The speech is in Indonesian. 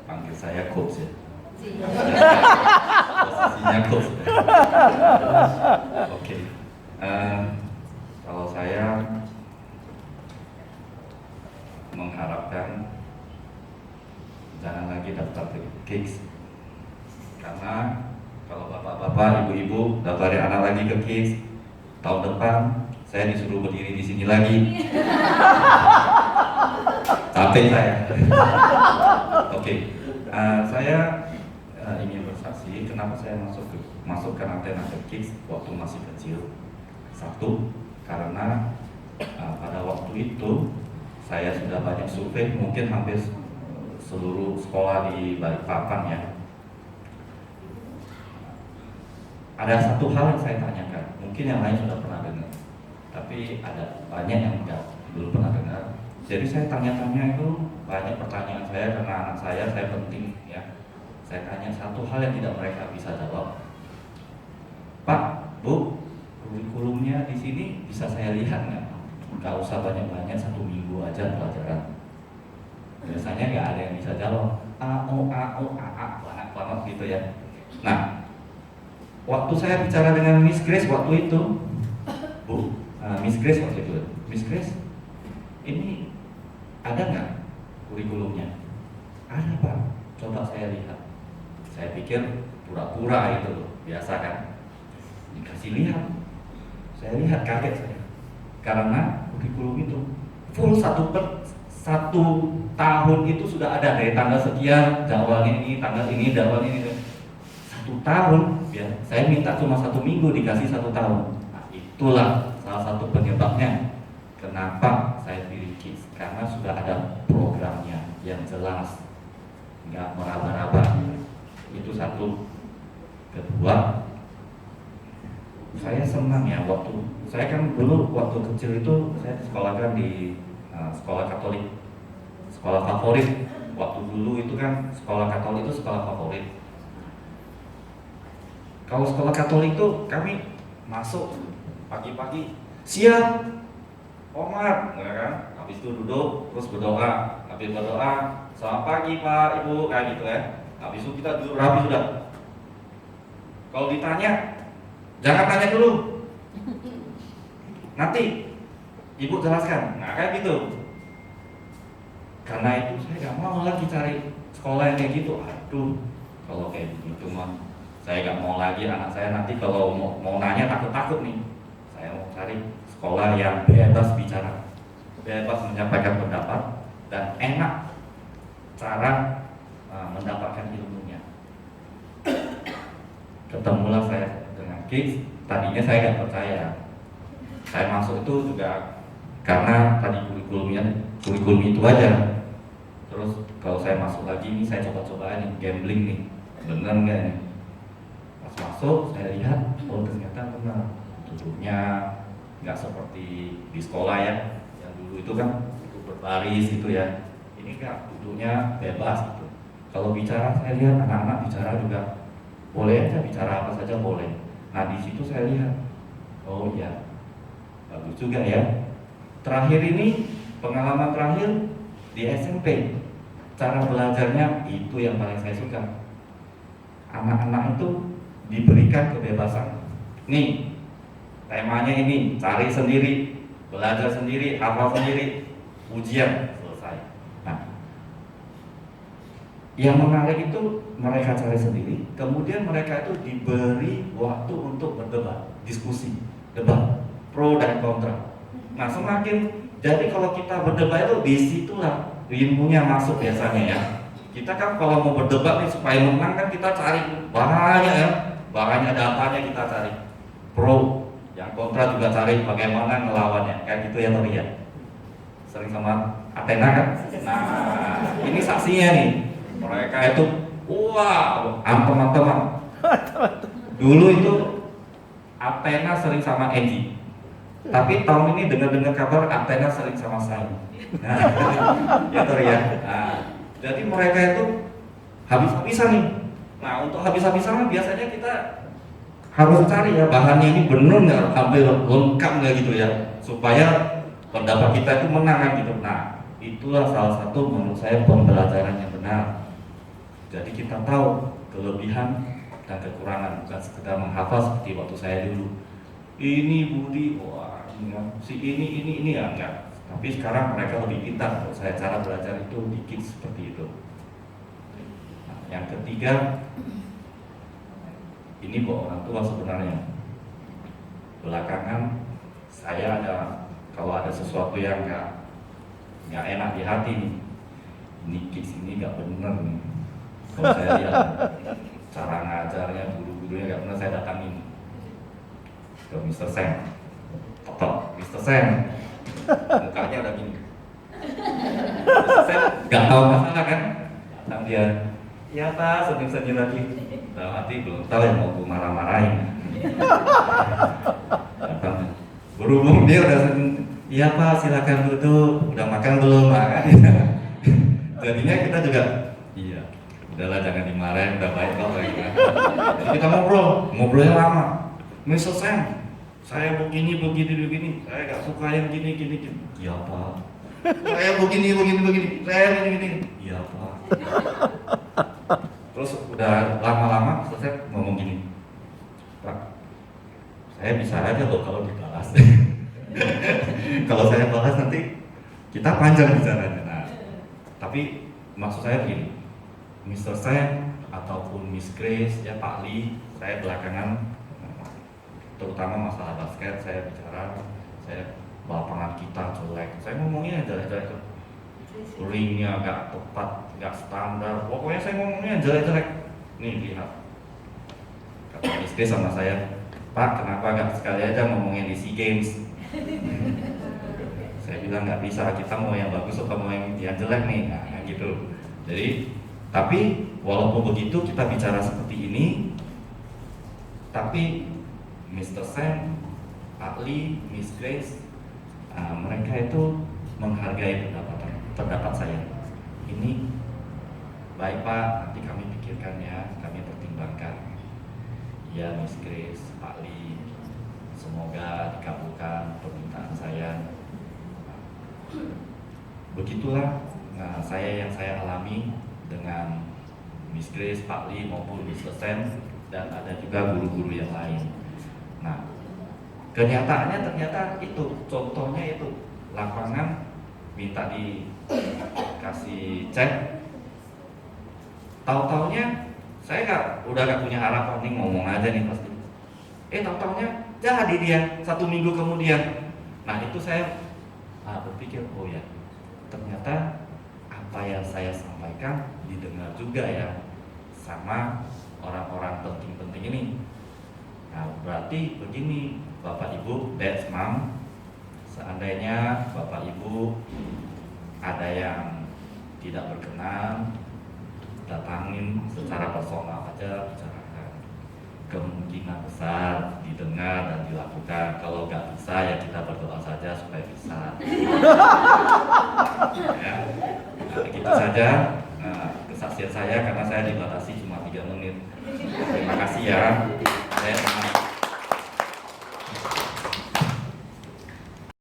panggil saya coach ya. Iya. Posisinya coach. Oke. Kalau saya mengharapkan jangan lagi daftar ke KIX, karena kalau bapak-bapak, ibu-ibu daftarin anak lagi ke KIX, tahun depan saya disuruh berdiri di sini lagi. Capek saya. Oke. Saya ingin bersaksi kenapa saya masukkan antena ke KIX waktu masih kecil. Satu, karena pada waktu itu saya sudah banyak survei, mungkin hampir seluruh sekolah di Balikpapan ya. Ada satu hal yang saya tanyakan, mungkin yang lain sudah pernah dengar, tapi ada banyak yang belum pernah dengar. Jadi saya tanya-tanya itu banyak pertanyaan saya karena anak saya penting ya. Saya tanya satu hal yang tidak mereka bisa jawab. Pak, Bu, kurikulumnya di sini bisa saya lihat nggak? Nggak usah banyak-banyak, 1 minggu aja pelajaran. Biasanya nggak ada yang bisa jawab. Banyak banget gitu ya. Nah, waktu saya bicara dengan Miss Grace waktu itu, Bu, Miss Grace waktu itu, Miss Grace, ini ada nggak kurikulumnya? Ada Pak, coba saya lihat. Saya pikir pura-pura itu loh, biasa kan? Dikasih lihat, saya lihat kaget saya, karena kurikulum itu full satu tahun itu sudah ada dari tanggal sekian, jadwalnya ini, tanggal ini, jadwalnya ini. 1 tahun, ya. Saya minta cuma 1 minggu dikasih 1 tahun. Nah, itulah salah satu penyebabnya kenapa saya pilih KIX, karena sudah ada programnya yang jelas, nggak meraba-raba. Itu satu. Kedua, saya senang ya waktu saya kan dulu waktu kecil itu saya disekolahkan di sekolah Katolik, sekolah favorit. Waktu dulu itu kan sekolah Katolik itu sekolah favorit. Kalau sekolah Katolik itu kami masuk pagi-pagi, siap Omar, ya kan? Habis itu duduk terus berdoa, habis berdoa, selamat pagi Pak Ibu, kayak gitu ya. Habis itu kita duduk rapi sudah. Kalau ditanya, jangan tanya dulu, nanti Ibu jelaskan. Nah kayak gitu. Karena itu saya gak mau lagi cari sekolah yang kayak gitu. Aduh, kalau kayak gitu mah saya gak mau lagi. Anak saya nanti kalau mau nanya takut-takut nih. Saya mau cari sekolah yang bebas bicara, bebas menyampaikan pendapat, dan enak cara mendapatkan ilmunya. Ketemulah saya dengan KIX. Tadinya saya gak percaya. Saya masuk itu juga karena tadi kurikulum itu aja. Terus kalau saya masuk lagi ini, saya coba-coba nih gambling nih, bener nggak nih? Pas masuk saya lihat, oh ternyata benar, duduknya nggak seperti di sekolah ya, yang dulu itu kan duduk berbaris gitu ya. Ini nggak, duduknya bebas gitu. Kalau bicara saya lihat anak-anak bicara juga boleh aja, bicara apa saja boleh. Nah di situ saya lihat, oh iya, bagus juga ya. Terakhir ini, pengalaman terakhir di SMP, cara belajarnya itu yang paling saya suka. Anak-anak itu diberikan kebebasan. Nih, temanya ini, cari sendiri, belajar sendiri, hafal sendiri, ujian selesai. Nah, yang menarik itu mereka cari sendiri, kemudian mereka itu diberi waktu untuk berdebat, diskusi, debat, pro dan kontra. Nah semakin, jadi kalau kita berdebat itu disitulah ilmunya masuk biasanya ya. Kita kan kalau mau berdebat nih supaya menang kan kita cari banyak ya, banyak datanya kita cari. Pro, yang kontra juga cari bagaimana ngelawannya, kayak gitu ya Tori ya. Sering sama Athena kan. Nah ini saksinya nih, mereka itu wah antem-anteman. Dulu itu Athena sering sama Angie. Tapi tahun ini dengar-dengar kabar Athena sering sama saya. Nah, ya Tori ya. Nah, jadi mereka itu habis-habisan nih. Nah untuk habis-habisan biasanya kita harus cari ya bahannya ini benar nggak, hampir lengkap nggak gitu ya, supaya pendapat kita itu menang kan gitu. Nah itulah salah satu menurut saya pembelajaran yang benar. Jadi kita tahu kelebihan dan kekurangan, bukan sekedar menghafal seperti waktu saya dulu. Ini Budi, wah si ini ya enggak. Tapi sekarang mereka lebih pintar. Menurut saya cara belajar itu dikit seperti itu. Nah, yang ketiga, ini buat orang tua sebenarnya. Belakangan saya kalau ada sesuatu yang nggak enak di hati nih, ini kids ini nggak bener nih. Kalau saya lihat cara ngajarnya, guru-gurunya nggak pernah, saya datangin ke Mr. Sam. Tok, Mr. Sam, mukanya udah gini. Mr. Sam nggak tahu masalah kan? Datang dia, ya Pak, senyum-senyum lagi. Dalam hati belum tahu yang mau gue marah-marahin. Berhubung dia udah iya Pak, silakan duduk, udah makan belum Pak? Jadinya kita juga iya, udahlah jangan dimarahin, udah baik kok gitu. Jadi kita ngobrolnya lama. Mr. Sam, saya begini, saya gak suka yang gini. Iya Pak. Saya begini, saya gini. Iya Pak. Terus udah lama-lama Mr. Sam ngomong gini, Pak, saya bisa aja loh kalau dibalas. Kalau saya balas nanti kita panjang bicaranya. Nah, tapi maksud saya begini, Mr. Sam ataupun Miss Grace, ya Pak Lee, saya belakangan, terutama masalah basket, saya bicara, saya lapangan kita jelek, saya ngomongnya jelek-jelek, ringnya gak tepat, gak standar, pokoknya saya ngomongnya jelek-jelek. Nih lihat, kata Miss Grace sama saya, Pak, kenapa gak sekali aja ngomongin di SEA Games? Saya bilang nggak bisa, kita mau yang bagus atau mau yang jelek nih, nah gitu. Jadi, tapi walaupun begitu kita bicara seperti ini, tapi Mr. Sam, Pak Lee, Miss Grace, mereka itu menghargai pendapat saya. Ini baik Pak, nanti kami pikirkan ya, kami pertimbangkan. Ya Miss Grace, Pak Lee, semoga dikabulkan permintaan saya. Begitulah yang saya alami dengan Miss Grace, Pak Lee maupun Mr. Sam, dan ada juga guru-guru yang lain. Nah, kenyataannya ternyata itu, contohnya itu lapangan minta dikasih cek, tahu-taunya saya udah gak punya harapan nih, ngomong aja nih pasti. Tahu-taunya jadi dia 1 minggu kemudian. Nah itu saya berpikir, oh ya, ternyata apa yang saya sampaikan didengar juga ya sama orang-orang penting-penting ini. Nah berarti begini Bapak Ibu, Dad's Mom, seandainya Bapak Ibu ada yang tidak berkenan, datangin secara personal aja, bicarakan. Kemungkinan besar didengar dan dilakukan. Kalau nggak bisa ya kita berdoa saja supaya bisa. Ya, gitu saja kesaksian saya karena saya dibatasi cuma 3 menit. Terima kasih ya. Saya